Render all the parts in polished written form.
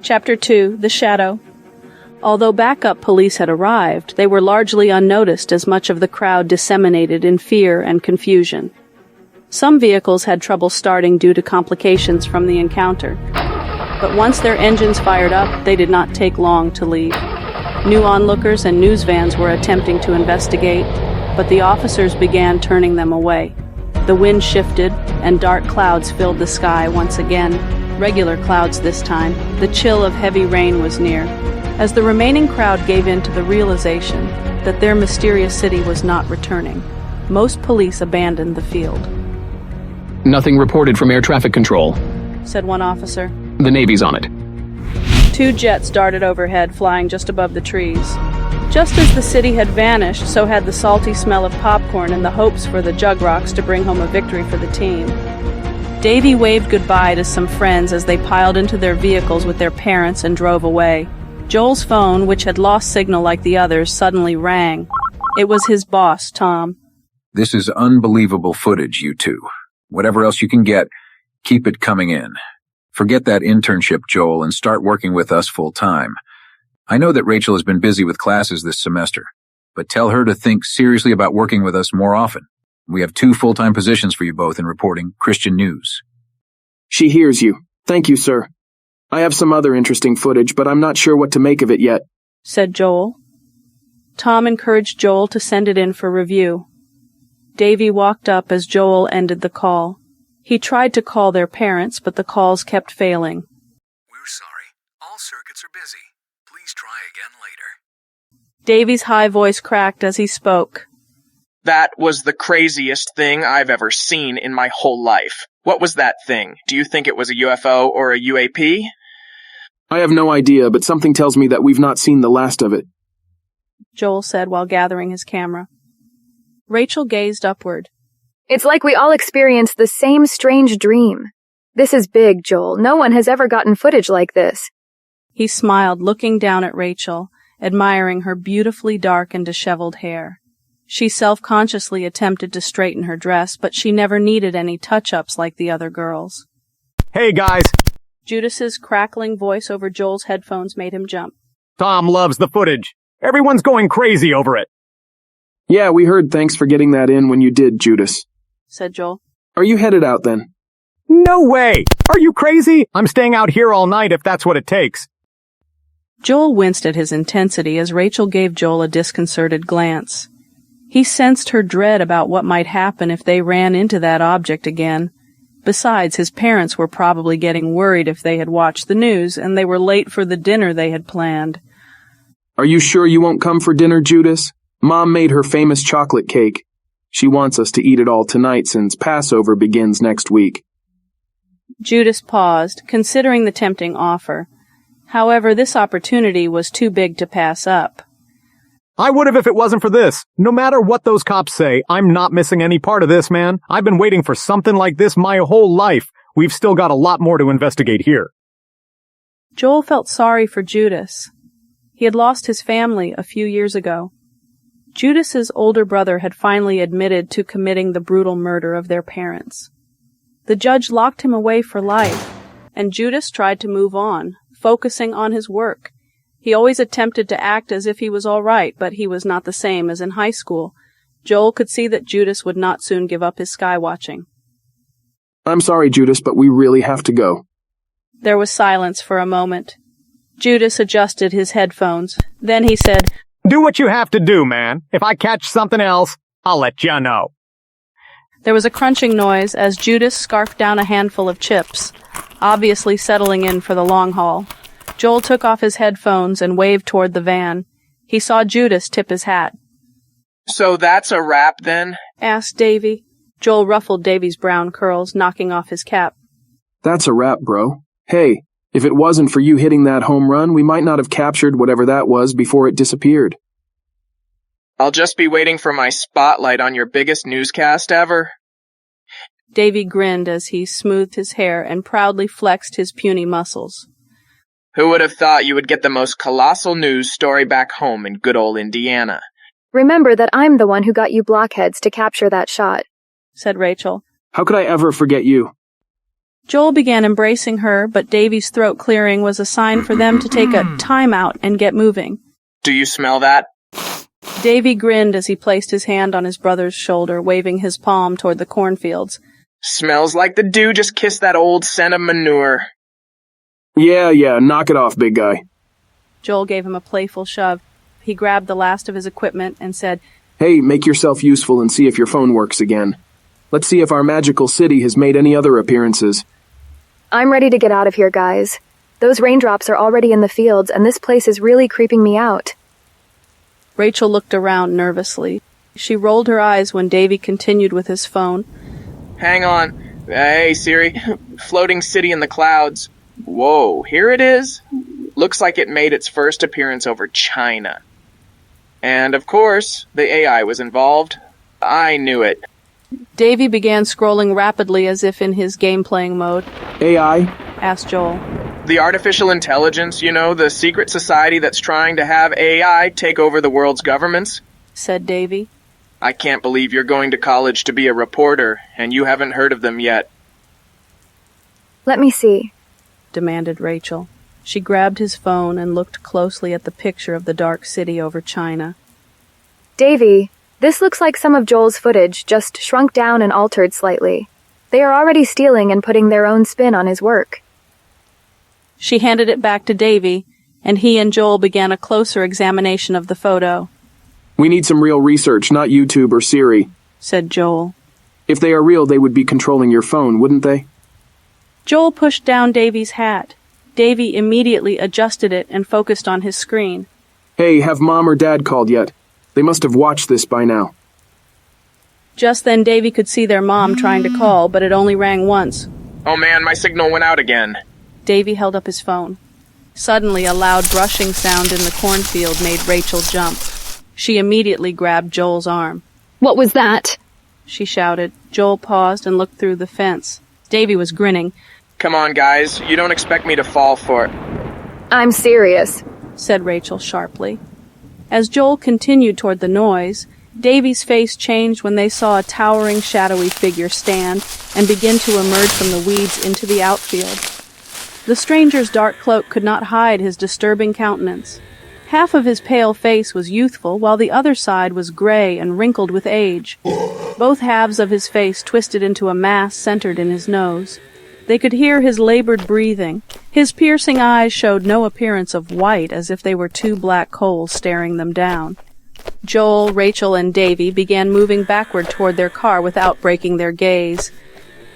Chapter 2, The Shadow. Although backup police had arrived, they were largely unnoticed as much of the crowd disseminated in fear and confusion. Some vehicles had trouble starting due to complications from the encounter, but once their engines fired up, they did not take long to leave. New onlookers and news vans were attempting to investigate, but the officers began turning them away. The wind shifted, and dark clouds filled the sky once again. Regular clouds this time. The chill of heavy rain was near. As the remaining crowd gave in to the realization that their mysterious city was not returning, most police abandoned the field. Nothing reported from air traffic control, said one officer. The Navy's on it. 2 jets darted overhead, flying just above the trees. Just as the city had vanished, so had the salty smell of popcorn and the hopes for the Jug Rocks to bring home a victory for the team. Davie waved goodbye to some friends as they piled into their vehicles with their parents and drove away. Joel's phone, which had lost signal like the others, suddenly rang. It was his boss, Tom. This is unbelievable footage, you two. Whatever else you can get, keep it coming in. Forget that internship, Joel, and start working with us full-time. I know that Rachel has been busy with classes this semester, but tell her to think seriously about working with us more often. We have 2 full-time positions for you both in reporting Christian news. She hears you. Thank you, sir. I have some other interesting footage, but I'm not sure what to make of it yet, said Joel. Tom encouraged Joel to send it in for review. Davie walked up as Joel ended the call. He tried to call their parents, but the calls kept failing. We're sorry. All circuits are busy. Please try again later. Davie's high voice cracked as he spoke. That was the craziest thing I've ever seen in my whole life. What was that thing? Do you think it was a UFO or a UAP? I have no idea, but something tells me that we've not seen the last of it, Joel said while gathering his camera. Rachel gazed upward. It's like we all experienced the same strange dream. This is big, Joel. No one has ever gotten footage like this. He smiled, looking down at Rachel, admiring her beautifully dark and disheveled hair. She self-consciously attempted to straighten her dress, but she never needed any touch-ups like the other girls. Hey, guys! Judas's crackling voice over Joel's headphones made him jump. Tom loves the footage. Everyone's going crazy over it. Yeah, we heard. Thanks for getting that in when you did, Judas, said Joel. Are you headed out then? No way! Are you crazy? I'm staying out here all night if that's what it takes. Joel winced at his intensity as Rachel gave Joel a disconcerted glance. He sensed her dread about what might happen if they ran into that object again. Besides, his parents were probably getting worried if they had watched the news, and they were late for the dinner they had planned. Are you sure you won't come for dinner, Judas? Mom made her famous chocolate cake. She wants us to eat it all tonight since Passover begins next week. Judas paused, considering the tempting offer. However, this opportunity was too big to pass up. I would have if it wasn't for this. No matter what those cops say, I'm not missing any part of this, man. I've been waiting for something like this my whole life. We've still got a lot more to investigate here. Joel felt sorry for Judas. He had lost his family a few years ago. Judas's older brother had finally admitted to committing the brutal murder of their parents. The judge locked him away for life, and Judas tried to move on, focusing on his work. He always attempted to act as if he was all right, but he was not the same as in high school. Joel could see that Judas would not soon give up his skywatching. I'm sorry, Judas, but we really have to go. There was silence for a moment. Judas adjusted his headphones. Then he said, Do what you have to do, man. If I catch something else, I'll let you know. There was a crunching noise as Judas scarfed down a handful of chips, obviously settling in for the long haul. Joel took off his headphones and waved toward the van. He saw Judas tip his hat. So that's a wrap, then? Asked Davie. Joel ruffled Davie's brown curls, knocking off his cap. That's a wrap, bro. Hey, if it wasn't for you hitting that home run, we might not have captured whatever that was before it disappeared. I'll just be waiting for my spotlight on your biggest newscast ever. Davie grinned as he smoothed his hair and proudly flexed his puny muscles. Who would have thought you would get the most colossal news story back home in good old Indiana? Remember that I'm the one who got you blockheads to capture that shot, said Rachel. How could I ever forget you? Joel began embracing her, but Davie's throat clearing was a sign for them to take a time-out and get moving. Do you smell that? Davie grinned as he placed his hand on his brother's shoulder, waving his palm toward the cornfields. Smells like the dew just kissed that old scent of manure. Yeah, knock it off, big guy. Joel gave him a playful shove. He grabbed the last of his equipment and said, Hey, make yourself useful and see if your phone works again. Let's see if our magical city has made any other appearances. I'm ready to get out of here, guys. Those raindrops are already in the fields, and this place is really creeping me out. Rachel looked around nervously. She rolled her eyes when Davie continued with his phone. Hang on. Hey, Siri. Floating city in the clouds. Whoa, here it is. Looks like it made its first appearance over China. And, of course, the AI was involved. I knew it. Davie began scrolling rapidly as if in his game-playing mode. AI? Asked Joel. The artificial intelligence, the secret society that's trying to have AI take over the world's governments, said Davie. I can't believe you're going to college to be a reporter, and you haven't heard of them yet. Let me see, demanded Rachel. She grabbed his phone and looked closely at the picture of the dark city over China. Davie, this looks like some of Joel's footage, just shrunk down and altered slightly. They are already stealing and putting their own spin on his work. She handed it back to Davie, and he and Joel began a closer examination of the photo. We need some real research, not YouTube or Siri, said Joel. If they are real, they would be controlling your phone, wouldn't they? Joel pushed down Davie's hat. Davie immediately adjusted it and focused on his screen. Hey, have Mom or Dad called yet? They must have watched this by now. Just then Davie could see their mom trying to call, but it only rang once. Oh man, my signal went out again. Davie held up his phone. Suddenly, a loud brushing sound in the cornfield made Rachel jump. She immediately grabbed Joel's arm. What was that? She shouted. Joel paused and looked through the fence. Davie was grinning. Come on, guys. You don't expect me to fall for it. I'm serious, said Rachel sharply. As Joel continued toward the noise, Davie's face changed when they saw a towering, shadowy figure stand and begin to emerge from the weeds into the outfield. The stranger's dark cloak could not hide his disturbing countenance. Half of his pale face was youthful, while the other side was gray and wrinkled with age. Both halves of his face twisted into a mass centered in his nose. They could hear his labored breathing. His piercing eyes showed no appearance of white, as if they were two black coals staring them down. Joel, Rachel, and Davie began moving backward toward their car without breaking their gaze.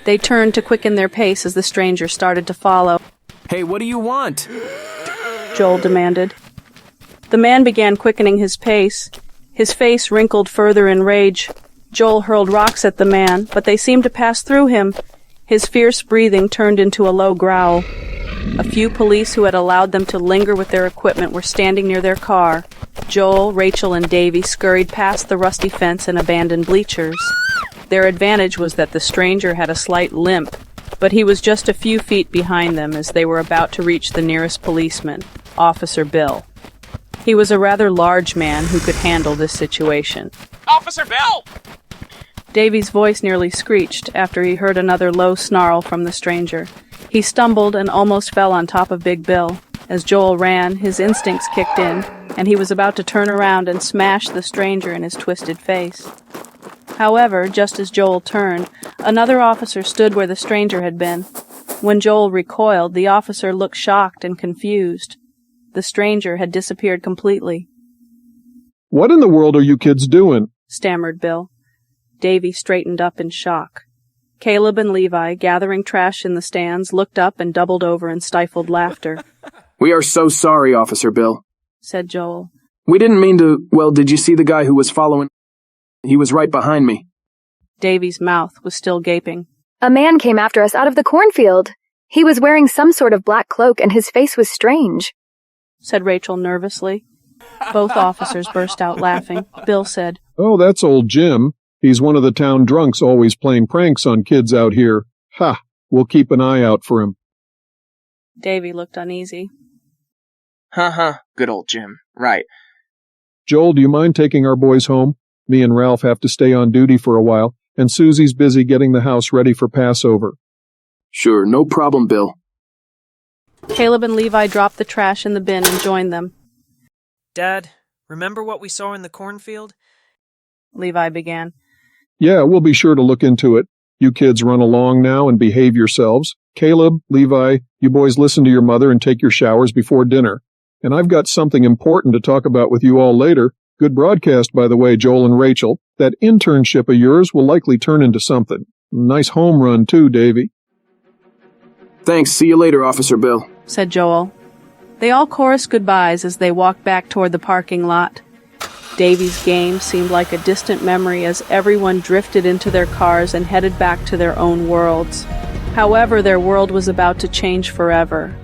They turned to quicken their pace as the stranger started to follow. Hey, what do you want? Joel demanded. The man began quickening his pace. His face wrinkled further in rage. Joel hurled rocks at the man, but they seemed to pass through him. His fierce breathing turned into a low growl. A few police who had allowed them to linger with their equipment were standing near their car. Joel, Rachel, and Davie scurried past the rusty fence and abandoned bleachers. Their advantage was that the stranger had a slight limp, but he was just a few feet behind them as they were about to reach the nearest policeman, Officer Bill. He was a rather large man who could handle this situation. Officer Bill! Davie's voice nearly screeched after he heard another low snarl from the stranger. He stumbled and almost fell on top of Big Bill. As Joel ran, his instincts kicked in, and he was about to turn around and smash the stranger in his twisted face. However, just as Joel turned, another officer stood where the stranger had been. When Joel recoiled, the officer looked shocked and confused. The stranger had disappeared completely. "What in the world are you kids doing?" stammered Bill. Davie straightened up in shock. Caleb and Levi, gathering trash in the stands, looked up and doubled over in stifled laughter. We are so sorry, Officer Bill, said Joel. We didn't mean to. Well, did you see the guy who was following? He was right behind me. Davie's mouth was still gaping. A man came after us out of the cornfield. He was wearing some sort of black cloak and his face was strange, said Rachel nervously. Both officers burst out laughing. Bill said, "Oh, that's old Jim. He's one of the town drunks always playing pranks on kids out here. Ha! We'll keep an eye out for him." Davie looked uneasy. Good old Jim. Right. "Joel, do you mind taking our boys home? Me and Ralph have to stay on duty for a while, and Susie's busy getting the house ready for Passover." Sure, no problem, Bill. Caleb and Levi dropped the trash in the bin and joined them. Dad, remember what we saw in the cornfield? Levi began. Yeah, we'll be sure to look into it. You kids run along now and behave yourselves. Caleb, Levi, you boys listen to your mother and take your showers before dinner. And I've got something important to talk about with you all later. Good broadcast, by the way, Joel and Rachel. That internship of yours will likely turn into something. Nice home run, too, Davie. Thanks. See you later, Officer Bill, said Joel. They all chorused goodbyes as they walked back toward the parking lot. Davie's game seemed like a distant memory as everyone drifted into their cars and headed back to their own worlds. However, their world was about to change forever.